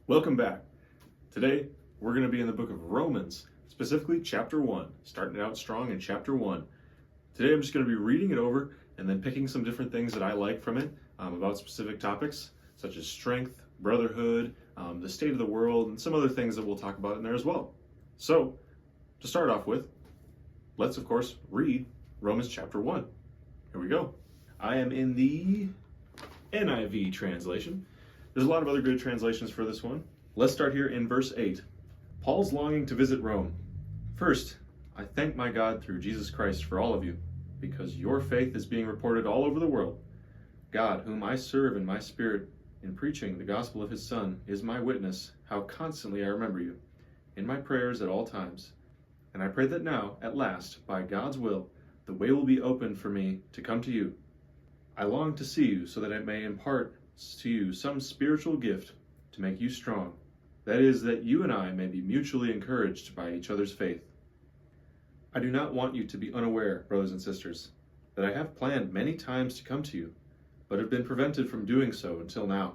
Welcome back. Today, we're going to be in the book of Romans, specifically chapter 1, starting it out strong in chapter 1. Today, I'm just going to be reading it over and then picking some different things that I like from it about specific topics, such as strength, brotherhood, the state of the world, and some other things that we'll talk about in there as well. So, to start off with, let's, of course, read Romans chapter 1. Here we go. I am in the NIV translation. There's a lot of other good translations for this one. Let's start here in verse 8. Paul's longing to visit Rome. First, I thank my God through Jesus Christ for all of you, because your faith is being reported all over the world. God, whom I serve in my spirit in preaching the gospel of his Son, is my witness how constantly I remember you in my prayers at all times. And I pray that now, at last, by God's will, the way will be opened for me to come to you. I long to see you so that I may impart to you some spiritual gift to make you strong. That is, that you and I may be mutually encouraged by each other's faith. I do not want you to be unaware, brothers and sisters, that I have planned many times to come to you, but have been prevented from doing so until now,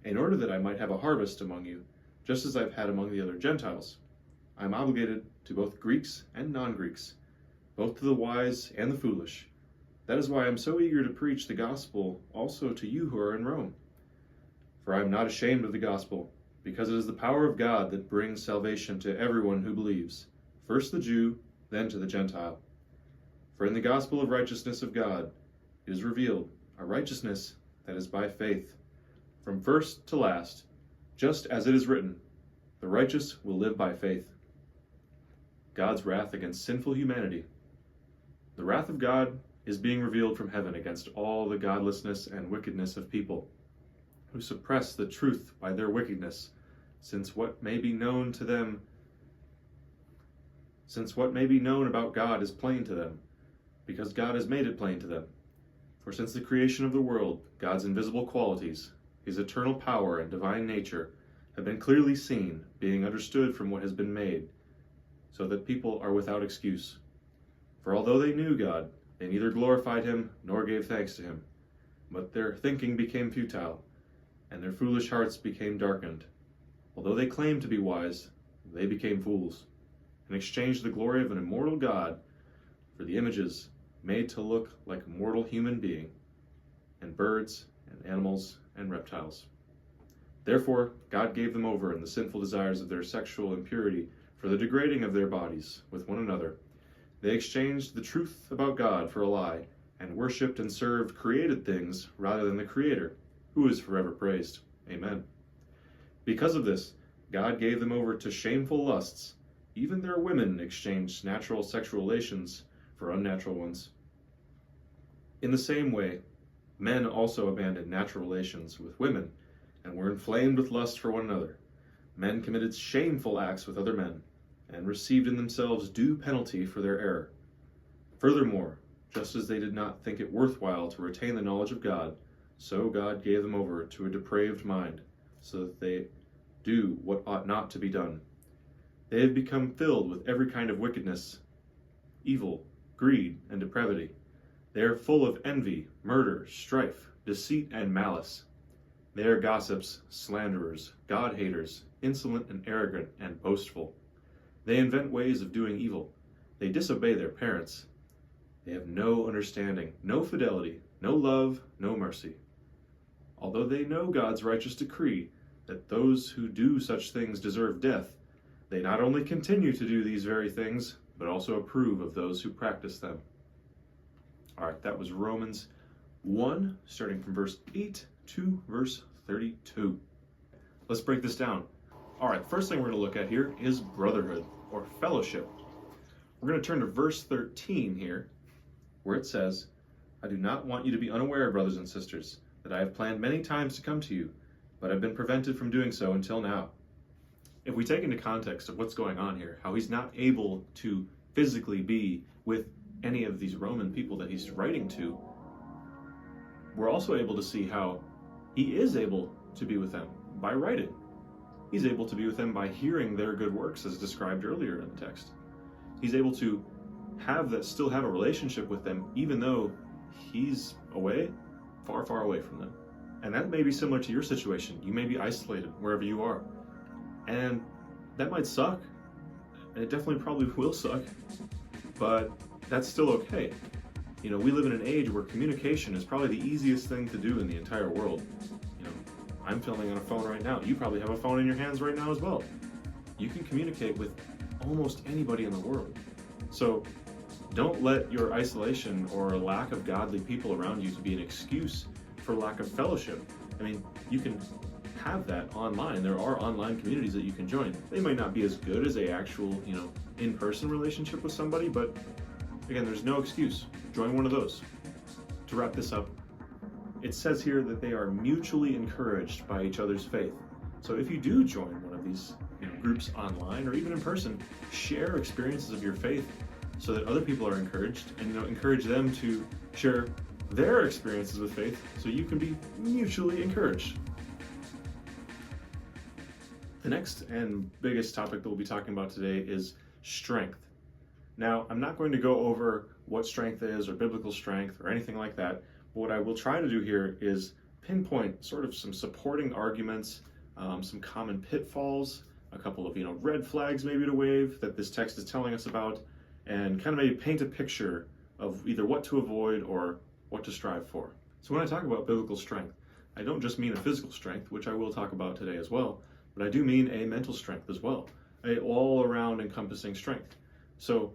in order that I might have a harvest among you, just as I've had among the other Gentiles. I am obligated to both Greeks and non-Greeks, both to the wise and the foolish. That is why I am so eager to preach the gospel also to you who are in Rome. For I am not ashamed of the gospel, because it is the power of God that brings salvation to everyone who believes, first the Jew, then to the Gentile. For in the gospel of righteousness of God it is revealed, a righteousness that is by faith, from first to last, just as it is written, the righteous will live by faith. God's wrath against sinful humanity. The wrath of God is being revealed from heaven against all the godlessness and wickedness of people, who suppress the truth by their wickedness, since what may be known about God is plain to them, because God has made it plain to them. For since the creation of the world, God's invisible qualities, his eternal power and divine nature, have been clearly seen, being understood from what has been made, so that people are without excuse. For although they knew God, they neither glorified him nor gave thanks to him, but their thinking became futile, and their foolish hearts became darkened. Although they claimed to be wise, they became fools, and exchanged the glory of an immortal God for the images made to look like a mortal human being, and birds, and animals, and reptiles. Therefore, God gave them over in the sinful desires of their sexual impurity for the degrading of their bodies with one another. They exchanged the truth about God for a lie, and worshipped and served created things rather than the Creator, who is forever praised. Amen. Because of this, God gave them over to shameful lusts. Even their women exchanged natural sexual relations for unnatural ones. In the same way, men also abandoned natural relations with women, and were inflamed with lust for one another. Men committed shameful acts with other men, and received in themselves due penalty for their error. Furthermore, just as they did not think it worthwhile to retain the knowledge of God, so God gave them over to a depraved mind, so that they do what ought not to be done. They have become filled with every kind of wickedness, evil, greed, and depravity. They are full of envy, murder, strife, deceit, and malice. They are gossips, slanderers, God-haters, insolent and arrogant and boastful. They invent ways of doing evil. They disobey their parents. They have no understanding, no fidelity, no love, no mercy. Although they know God's righteous decree that those who do such things deserve death, they not only continue to do these very things, but also approve of those who practice them. All right, that was Romans 1, starting from verse 8 to verse 32. Let's break this down. All right, first thing we're going to look at here is brotherhood, or fellowship. We're going to turn to verse 13 here, where it says, I do not want you to be unaware, brothers and sisters, that I have planned many times to come to you, but have been prevented from doing so until now. If we take into context of what's going on here, how he's not able to physically be with any of these Roman people that he's writing to, we're also able to see how he is able to be with them by writing. He's able to be with them by hearing their good works, as described earlier in the text. He's able to still have a relationship with them, even though he's away, far, far away from them. And that may be similar to your situation. You may be isolated wherever you are. And that might suck, and it definitely probably will suck, but that's still okay. You know, we live in an age where communication is probably the easiest thing to do in the entire world. You know, I'm filming on a phone right now. You probably have a phone in your hands right now as well. You can communicate with almost anybody in the world. So don't let your isolation or lack of godly people around you to be an excuse for lack of fellowship. I mean, you can have that online. There are online communities that you can join. They might not be as good as a actual, in-person relationship with somebody, but again, there's no excuse. Join one of those. To wrap this up, it says here that they are mutually encouraged by each other's faith. So if you do join one of these groups online or even in person, share experiences of your faith so that other people are encouraged, and encourage them to share their experiences with faith so you can be mutually encouraged. The next and biggest topic that we'll be talking about today is strength. Now, I'm not going to go over what strength is or biblical strength or anything like that, but what I will try to do here is pinpoint sort of some supporting arguments, some common pitfalls, a couple of red flags maybe to wave that this text is telling us about, and kind of maybe paint a picture of either what to avoid or what to strive for. So when I talk about biblical strength, I don't just mean a physical strength, which I will talk about today as well, but I do mean a mental strength as well, a all-around encompassing strength. So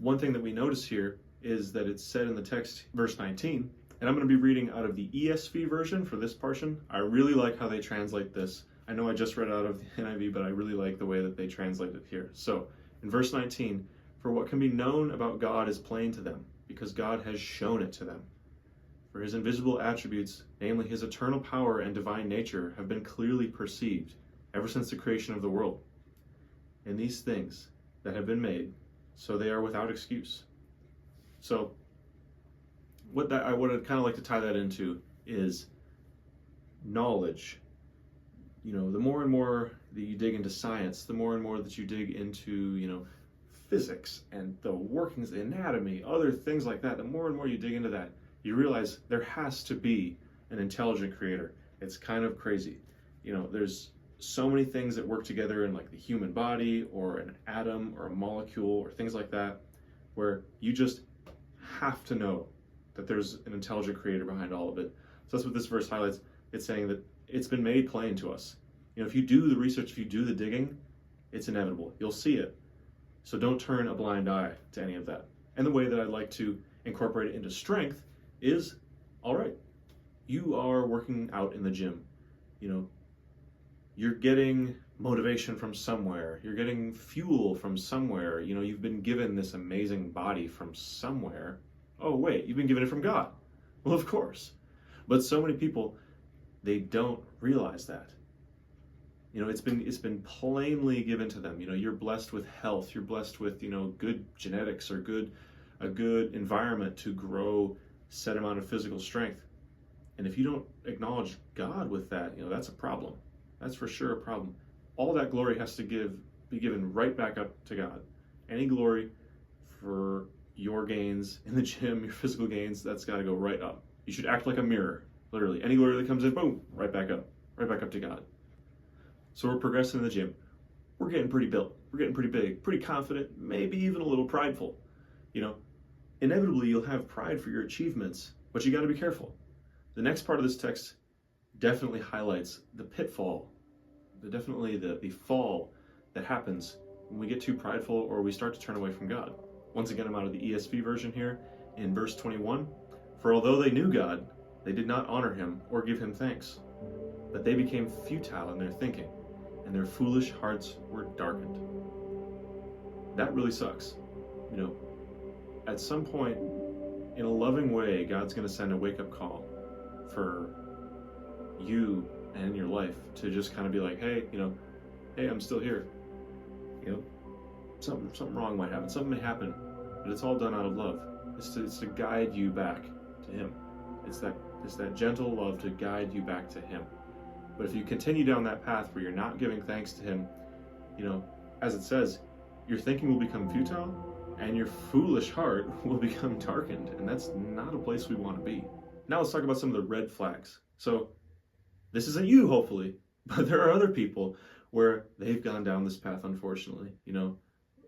one thing that we notice here is that it's said in the text, verse 19, and I'm going to be reading out of the ESV version for this portion. I really like how they translate this. I know I just read out of the NIV, but I really like the way that they translate it here. So in verse 19, for what can be known about God is plain to them, because God has shown it to them. For his invisible attributes, namely his eternal power and divine nature, have been clearly perceived ever since the creation of the world. And these things that have been made, so they are without excuse. So what I would kind of like to tie that into is knowledge. The more and more that you dig into science, the more and more that you dig into, physics and the workings, the anatomy, other things like that, the more and more you dig into that, you realize there has to be an intelligent creator. It's kind of crazy. There's so many things that work together in like the human body or an atom or a molecule or things like that, where you just have to know that there's an intelligent creator behind all of it. So that's what this verse highlights. It's saying that it's been made plain to us. If you do the research, if you do the digging, it's inevitable. You'll see it. So don't turn a blind eye to any of that. And the way that I'd like to incorporate it into strength is, all right, you are working out in the gym. You're getting motivation from somewhere. You're getting fuel from somewhere. You've been given this amazing body from somewhere. Oh, wait, you've been given it from God. Well, of course. But so many people, they don't realize that. It's been plainly given to them. You're blessed with health. You're blessed with, good genetics or a good environment to grow set amount of physical strength. And if you don't acknowledge God with that, that's a problem. That's for sure a problem. All that glory has to be given right back up to God. Any glory for your gains in the gym, your physical gains, that's got to go right up. You should act like a mirror, literally. Any glory that comes in, boom, right back up to God. So we're progressing in the gym. We're getting pretty built. We're getting pretty big, pretty confident, maybe even a little prideful. Inevitably you'll have pride for your achievements, but you got to be careful. The next part of this text definitely highlights the pitfall, the fall that happens when we get too prideful or we start to turn away from God. Once again, I'm out of the ESV version here in verse 21. For although they knew God, they did not honor him or give him thanks, but they became futile in their thinking, and their foolish hearts were darkened. That really sucks. At some point, in a loving way, God's going to send a wake-up call for you and your life to just kind of be like, hey, hey, I'm still here. Something wrong might happen. Something may happen, but it's all done out of love. It's to guide you back to him. It's that gentle love to guide you back to him. But if you continue down that path where you're not giving thanks to him, as it says, your thinking will become futile and your foolish heart will become darkened. And that's not a place we want to be. Now let's talk about some of the red flags. So this isn't you, hopefully, but there are other people where they've gone down this path, unfortunately.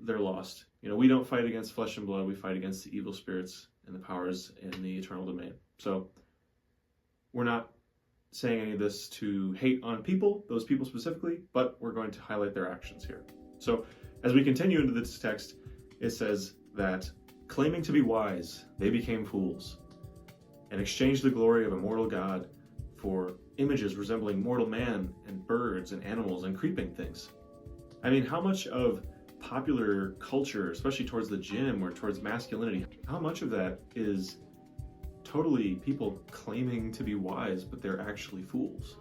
They're lost. We don't fight against flesh and blood, we fight against the evil spirits and the powers in the eternal domain. So we're not saying any of this to hate on people, those people specifically, but we're going to highlight their actions here. So as we continue into this text, it says that claiming to be wise, they became fools and exchanged the glory of immortal God for images resembling mortal man and birds and animals and creeping things. I mean, how much of popular culture, especially towards the gym or towards masculinity, how much of that is totally people claiming to be wise, but they're actually fools?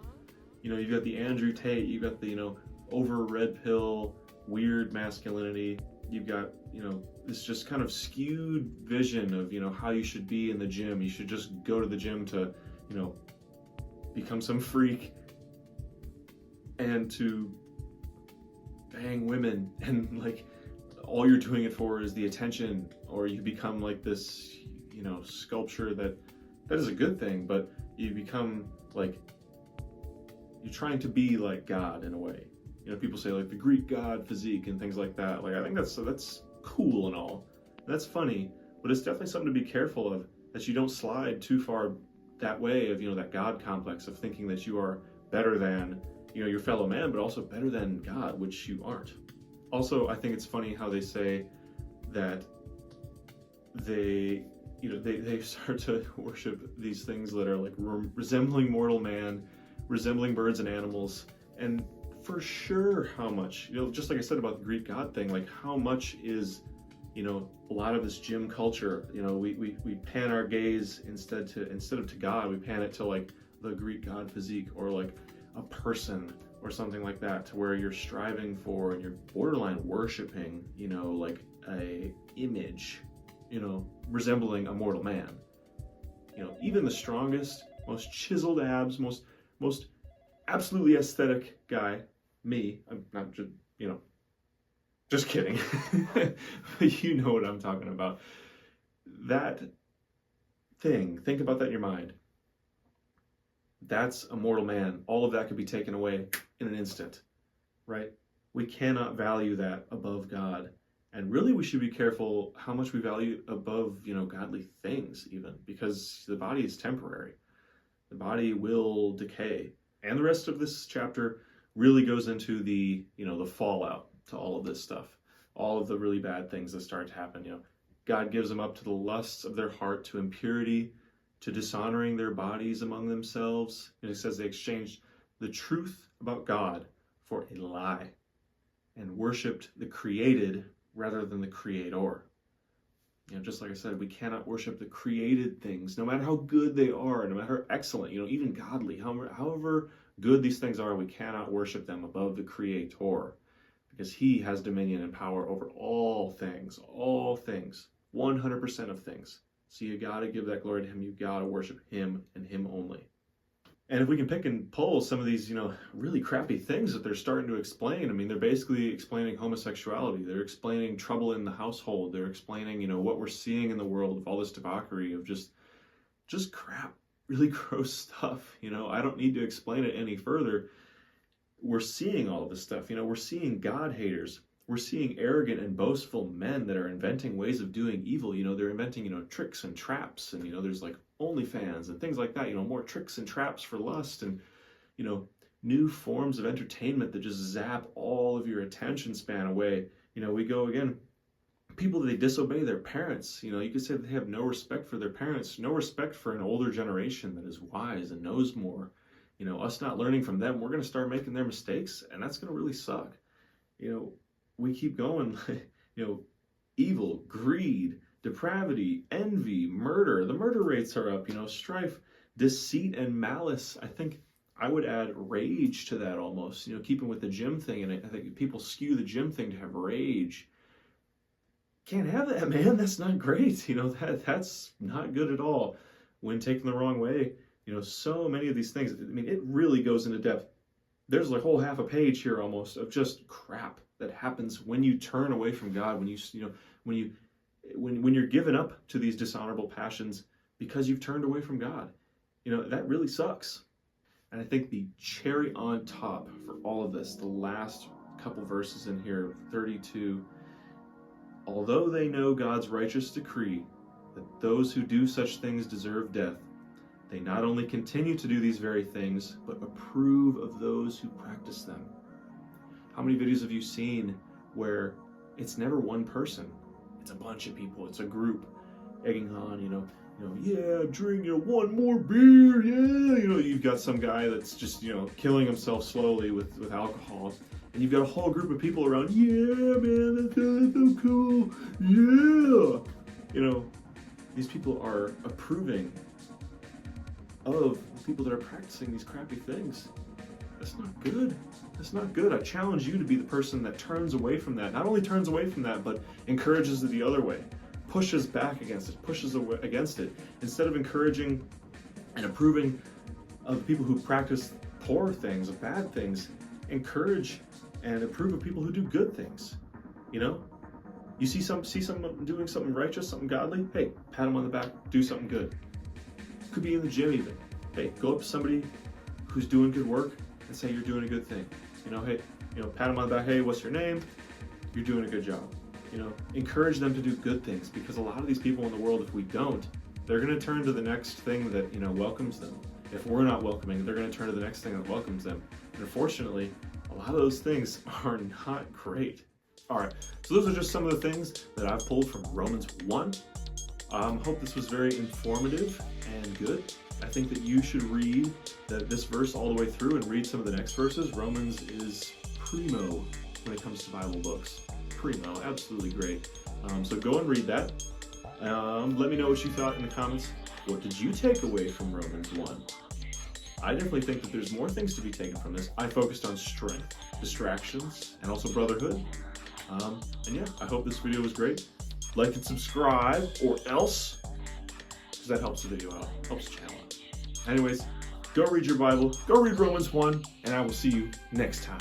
You've got the Andrew Tate, you've got the, over red pill, weird masculinity, you've got, this just kind of skewed vision of, how you should be in the gym. You should just go to the gym to, become some freak and to bang women, and like all you're doing it for is the attention, or you become like this, sculpture that is a good thing, but you become like, you're trying to be like God in a way. People say like the Greek god physique and things like that. Like, I think that's cool and all. That's funny, but it's definitely something to be careful of, that you don't slide too far that way of, that God complex of thinking that you are better than, your fellow man, but also better than God, which you aren't. Also, I think it's funny how they say that they start to worship these things that are like resembling mortal man, resembling birds and animals, and for sure how much, just like I said about the Greek god thing, like how much is, a lot of this gym culture, we pan our gaze instead of to God, we pan it to like the Greek god physique, or like a person or something like that, to where you're striving for and you're borderline worshiping, like a image, resembling a mortal man. Even the strongest, most chiseled abs, most absolutely aesthetic guy, me, I'm not just, just kidding. But you know what I'm talking about. That thing, think about that in your mind. That's a mortal man. All of that could be taken away in an instant, right? We cannot value that above God. And really, we should be careful how much we value above, godly things even, because the body is temporary. The body will decay. And the rest of this chapter really goes into the, the fallout to all of this stuff, all of the really bad things that start to happen. God gives them up to the lusts of their heart, to impurity, to dishonoring their bodies among themselves. And it says they exchanged the truth about God for a lie and worshipped the created rather than the creator. Just like I said, we cannot worship the created things, no matter how good they are, no matter how excellent, even godly, however good these things are, we cannot worship them above the creator, because he has dominion and power over all things, 100% of things. So you got to give that glory to him. You got to worship him and him only. And if we can pick and pull some of these, really crappy things that they're starting to explain, I mean, they're basically explaining homosexuality. They're explaining trouble in the household. They're explaining, what we're seeing in the world of all this debauchery of just crap, really gross stuff. I don't need to explain it any further. We're seeing all of this stuff. We're seeing God haters. We're seeing arrogant and boastful men that are inventing ways of doing evil. They're inventing, tricks and traps, and, there's like OnlyFans and things like that, more tricks and traps for lust, and, new forms of entertainment that just zap all of your attention span away. We go again, people, they disobey their parents. You could say that they have no respect for their parents, no respect for an older generation that is wise and knows more. Us not learning from them, we're going to start making their mistakes, and that's going to really suck. We keep going, evil, greed, depravity, envy, murder. The murder rates are up, strife, deceit, and malice. I think I would add rage to that almost, keeping with the gym thing. And I think people skew the gym thing to have rage. Can't have that, man. That's not great. That's not good at all when taken the wrong way. So many of these things, I mean, it really goes into depth. There's a whole half a page here almost of just crap that happens when you turn away from God, when you're given up to these dishonorable passions because you've turned away from God. That really sucks. And I think the cherry on top for all of this, the last couple verses in here, 32, although they know God's righteous decree that those who do such things deserve death, they not only continue to do these very things, but approve of those who practice them. How many videos have you seen where it's never one person, it's a bunch of people, it's a group egging on, yeah, drink, one more beer, yeah, you've got some guy that's just, killing himself slowly with alcohol, and you've got a whole group of people around, yeah, man, that's so cool, yeah, these people are approving of people that are practicing these crappy things. That's not good. That's not good. I challenge you to be the person that turns away from that. Not only turns away from that, but encourages it the other way. Pushes back against it, pushes against it. Instead of encouraging and approving of people who practice poor things, bad things, encourage and approve of people who do good things. You see someone doing something righteous, something godly, hey, pat them on the back, do something good. Could be in the gym even. Hey, go up to somebody who's doing good work and say you're doing a good thing. Hey, pat them on the back, hey, what's your name? You're doing a good job. Encourage them to do good things, because a lot of these people in the world, if we don't, they're going to turn to the next thing that, welcomes them. If we're not welcoming, they're going to turn to the next thing that welcomes them. And unfortunately, a lot of those things are not great. All right, so those are just some of the things that I've pulled from Romans 1. Hope this was very informative and good. I think that you should read this verse all the way through and read some of the next verses. Romans is primo when it comes to Bible books. Primo, absolutely great. So go and read that. Let me know what you thought in the comments. What did you take away from Romans 1? I definitely think that there's more things to be taken from this. I focused on strength, distractions, and also brotherhood. And yeah, I hope this video was great. Like and subscribe, or else, because that helps the video out, helps the channel out. Anyways, go read your Bible, go read Romans 1, and I will see you next time.